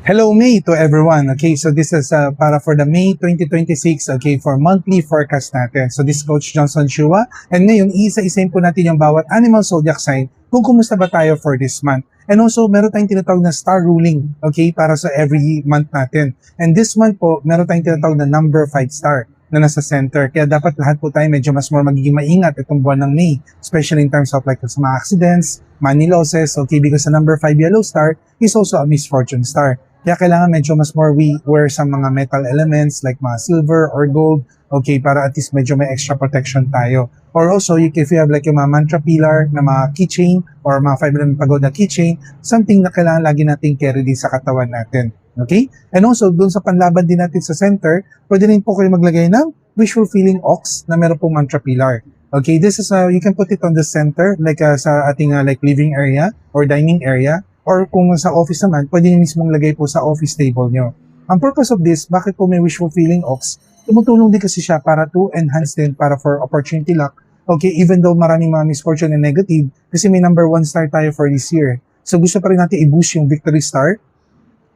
Hello May to everyone. Okay, so this is para for the May 2026, okay, for monthly forecast natin. So this is Coach Johnson Shua. And ngayon, isa-isayin po natin yung bawat animal zodiac sign kung kumusta ba tayo for this month. And also, meron tayong tinatawag na star ruling, okay, para sa every month natin. And this month po, meron tayong tinatawag na number 5 star na nasa center. Kaya dapat lahat po tayo medyo mas more magiging maingat itong buwan ng May, especially in terms of like sa mga accidents, money losses, okay, because the number 5 yellow star is also a misfortune star. Kaya kailangan medyo mas more we wear some mga metal elements like mga silver or gold, okay, para at least medyo may extra protection tayo. Or also, if you have like yung mga mantra pillar na mga keychain or mga 5 element pagoda keychain, something na kailangan lagi nating carry din sa katawan natin. Okay? And also, dun sa panlaban din natin sa center, pwede rin po kayo maglagay ng wishful feeling ox na meron pong mantra pillar. Okay, this is, you can put it on the center, like sa ating like living area or dining area. Or kung sa office naman, pwede nyo mismong lagay po sa office table nyo. Ang purpose of this, bakit po may wishful feeling ox? Tumutulong din kasi siya para to enhance din para for opportunity luck. Okay, even though maraming mga misfortune and negative, kasi may number 1 star tayo for this year. So gusto pa rin natin i-boost yung victory star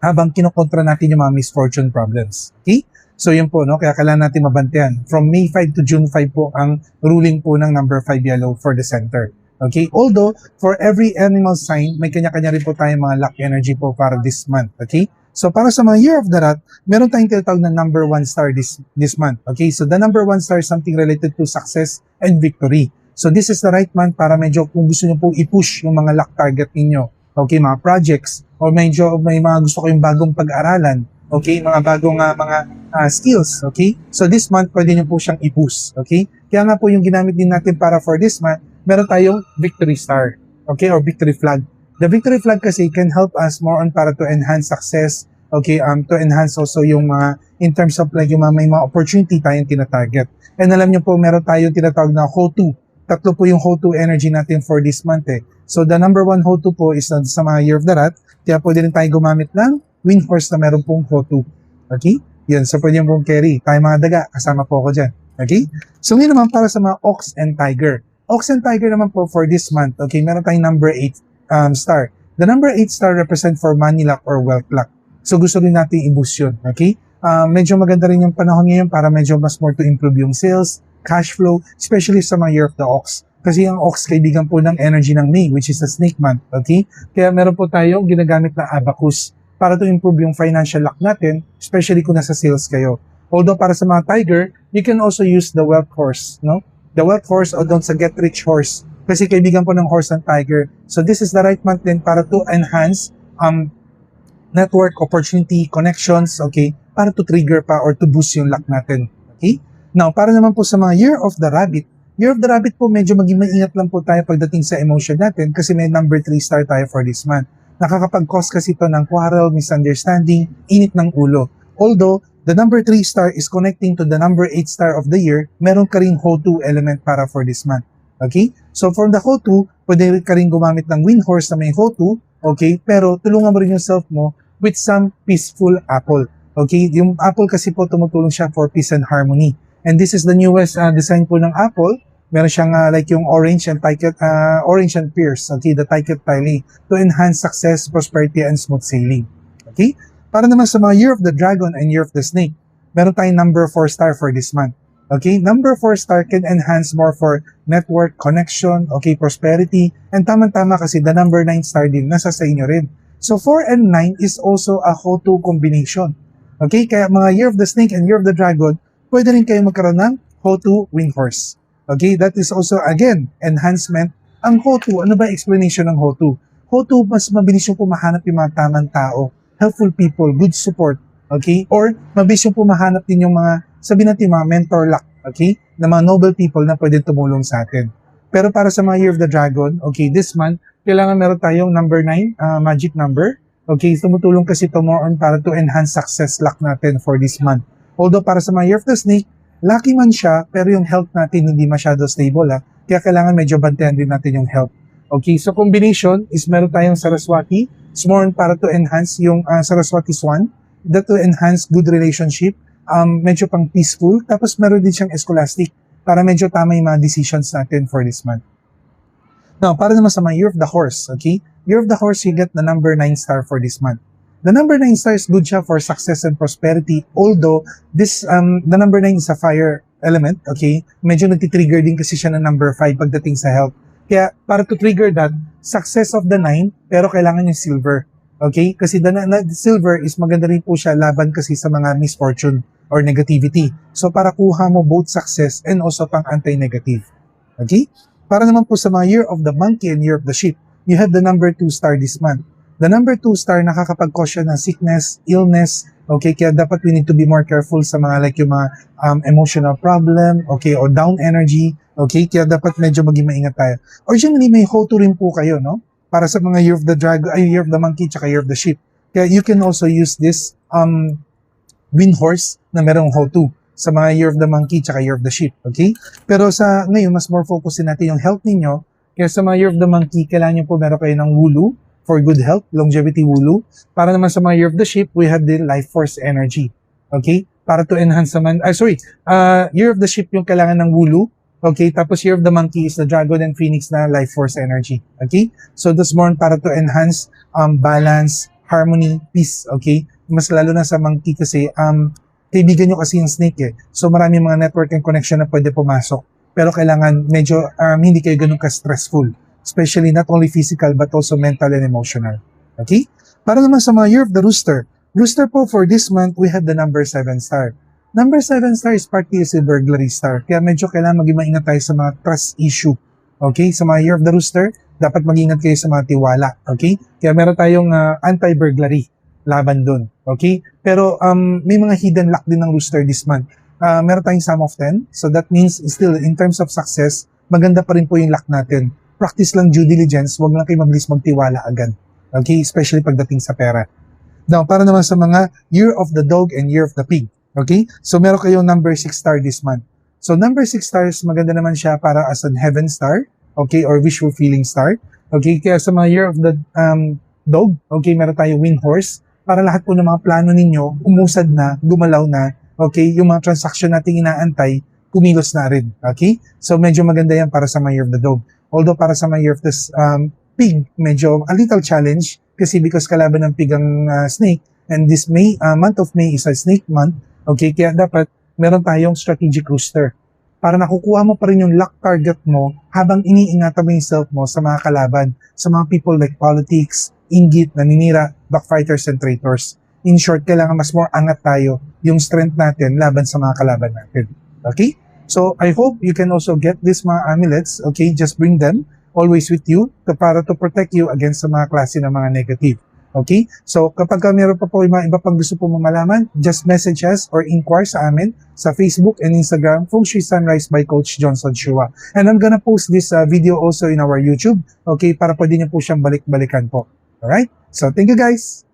habang kinokontra natin yung mga misfortune problems. Okay? So yun po, no? Kaya kailangan natin mabantayan. From May 5 to June 5 po ang ruling po ng number 5 yellow for the center. Okay? Although, for every animal sign, may kanya-kanya rin po tayong mga luck energy po para this month. Okay? So, para sa mga Year of the Rat, meron tayong tinatawag na number 1 star this month. Okay? So, the number 1 star is something related to success and victory. So, this is the right month para medyo kung gusto nyo po i-push yung mga luck target ninyo. Okay? Mga projects, or medyo may mga gusto kayong bagong pag-aralan. Okay? Mga bagong mga skills. Okay? So, this month, pwede nyo po siyang i-boost. Okay? Kaya nga po yung ginamit din natin para for this month, meron tayong victory star, okay, or victory flag. The victory flag kasi can help us more on para to enhance success, okay, to enhance also yung mga, in terms of like yung may mga opportunity tayong tinatarget. And alam niyo po, meron tayong tinatawag na HO2. Tatlo po yung HO2 energy natin for this month eh. So the number 1 HO2 po is sa mga Year of the Rat, kaya pwede rin tayo gumamit ng wind horse na meron pong HO2. Okay? Yan, so pwede yung pong carry. Tayo mga daga, kasama po ako dyan. Okay? So ngayon naman para sa mga ox and tiger. Ox and tiger naman po for this month, okay, meron tayong number 8 star. The number 8 star represent for money luck or wealth luck. So gusto rin natin i-boost yun, okay? Medyo maganda rin yung panahon ngayon para medyo mas more to improve yung sales, cash flow, especially sa mga Year of the Ox. Kasi ang ox kaibigan po ng energy ng May, which is a snake month, okay? Kaya meron po tayong ginagamit na abacus para to improve yung financial luck natin, especially kung nasa sales kayo. Although para sa mga tiger, you can also use the wealth horse, no? The wealth horse o doon sa get rich horse. Kasi kaibigan po ng horse and tiger. So this is the right month din para to enhance network, opportunity, connections, okay? Para to trigger pa or to boost yung luck natin. Okay? Now, para naman po sa mga Year of the Rabbit. Year of the Rabbit po, medyo maging maingat lang po tayo pagdating sa emotion natin kasi may number 3 star tayo for this month. Nakakapag-cause kasi ito ng quarrel, misunderstanding, init ng ulo. Although, the number 3 star is connecting to the number 8 star of the year, meron ka ring HO2 element para for this month. Okay? So from the HO2, pwede ka rin gumamit ng wind horse na may HO2, okay? Pero tulungan mo rin yung self mo with some peaceful apple. Okay? Yung apple kasi po tumutulong siya for peace and harmony. And this is the newest design po ng apple. Meron siyang like yung orange and pears, okay? The Tyket Tiley to enhance success, prosperity, and smooth sailing. Okay? Para naman sa mga Year of the Dragon and Year of the Snake, meron tayong number 4 star for this month. Okay? Number 4 star can enhance more for network, connection, okay, prosperity, and tama-tama kasi the number 9 star din, nasa sa inyo rin. So 4 and 9 is also a HO2 combination. Okay? Kaya mga Year of the Snake and Year of the Dragon, pwede rin kayo magkaroon ng HO2 wind horse. Okay? That is also, again, enhancement. Ang HO2, ano ba explanation ng HO2? HO2, mas mabilis yung pumahanap yung mga tamang tao, helpful people, good support, okay? Or mabilis yung pumahanap din yung mga, sabi natin mga mentor luck, okay? Na mga noble people na pwede tumulong sa atin. Pero para sa mga Year of the Dragon, okay, this month, kailangan meron tayong number 9, magic number. Okay, tumutulong kasi ito more on para to enhance success luck natin for this month. Although para sa mga Year of the Snake, lucky man siya, pero yung health natin hindi masyado stable, kaya kailangan medyo bantayan din natin yung health. Okay, so combination is meron tayong Saraswati, it's more on para to enhance yung Saraswati Swan, that to enhance good relationship, medyo pang peaceful, tapos meron din siyang Scholastic para medyo tama yung mga decisions natin for this month. Now, para naman sa mga Year of the Horse, okay? Year of the Horse, you get the number 9 star for this month. The number 9 star is good siya for success and prosperity. Although, the number 9 is a fire element, okay? Medyo nagtitrigger din kasi siya ng number 5 pagdating sa health. Kaya, para to trigger that, success of the 9, pero kailangan yung silver. Okay? Kasi the silver is maganda rin po siya laban kasi sa mga misfortune or negativity. So, para kuha mo both success and also pang anti-negative. Okay? Para naman po sa mga year of the monkey and year of the sheep, you have the number 2 star this month. The number 2 star nakakapag-cause siya ng sickness, illness, okay? Kaya dapat we need to be more careful sa mga like yung mga emotional problem, okay? Or down energy, okay? Kaya dapat medyo maging maingat tayo. Originally, may HO2 rin po kayo, no? Para sa mga year of the dragon, year of the monkey, tsaka year of the sheep. Kaya you can also use this wind horse na merong HO2 sa mga year of the monkey tsaka year of the sheep, okay? Pero sa ngayon, mas more focusin natin yung health ninyo. Kaya sa mga year of the monkey, kailangan nyo po meron kayo ng wulu for good health, longevity wulu. Para naman sa mga year of the sheep, we have the life force energy, okay? Para to enhance naman, year of the sheep yung kailangan ng wulu, okay? Tapos year of the monkey is the dragon and phoenix na life force energy, okay? So that's more para to enhance balance, harmony, peace, okay? Mas lalo na sa monkey kasi, kaibigan nyo kasi yung snake eh. So marami mga network and connection na pwede pumasok. Pero kailangan medyo hindi kayo ganun ka-stressful. Especially not only physical but also mental and emotional. Okay? Para naman sa mga year of the rooster. Rooster po for this month, we have the number 7 star. Number 7 star is partly a burglary star. Kaya medyo kailangan maging maingat tayo sa mga trust issue. Okay? Sa mga year of the rooster, dapat mag-ingat kayo sa mga tiwala. Okay? Kaya meron tayong anti-burglary laban dun. Okay? Pero may mga hidden luck din ng rooster this month. Meron tayong sum of 10. So that means still in terms of success, maganda pa rin po yung luck natin. Practice lang due diligence, wag lang kayo mabilis magtiwala agad. Okay? Especially pagdating sa pera. Now, para naman sa mga year of the dog and year of the pig. Okay? So meron kayong number 6 star this month. So number 6 stars, maganda naman siya para as an heaven star. Okay? Or visual feeling star. Okay? Kaya sa mga year of the dog, okay, meron tayong wind horse. Para lahat po ng mga plano ninyo, umusad na, gumalaw na, okay, yung mga transaction nating inaantay, kumilos na rin, okay? So medyo maganda yan para sa mga year of the dog. Although para sa mga year of the pig, medyo a little challenge, kasi because kalaban ng pig ang snake, and this month of May is a snake month, okay, kaya dapat meron tayong strategic rooster. Para nakukuha mo pa rin yung luck target mo habang iniingatan mo yung self mo sa mga kalaban, sa mga people like politics, inggit, naninira, backfighters, and traitors. In short, kailangan mas more angat tayo yung strength natin laban sa mga kalaban natin. Okay? So, I hope you can also get these mga amulets. Okay? Just bring them always with you para to protect you against sa mga klase ng mga negative. Okay? So, kapag meron pa po yung mga iba pang gusto po malaman, just message us or inquire sa amin sa Facebook and Instagram, Feng Shui Sunrise by Coach Johnson Shua. And I'm gonna post this video also in our YouTube, okay, para pwede niyo po siyang balik-balikan po. Alright? So, thank you guys!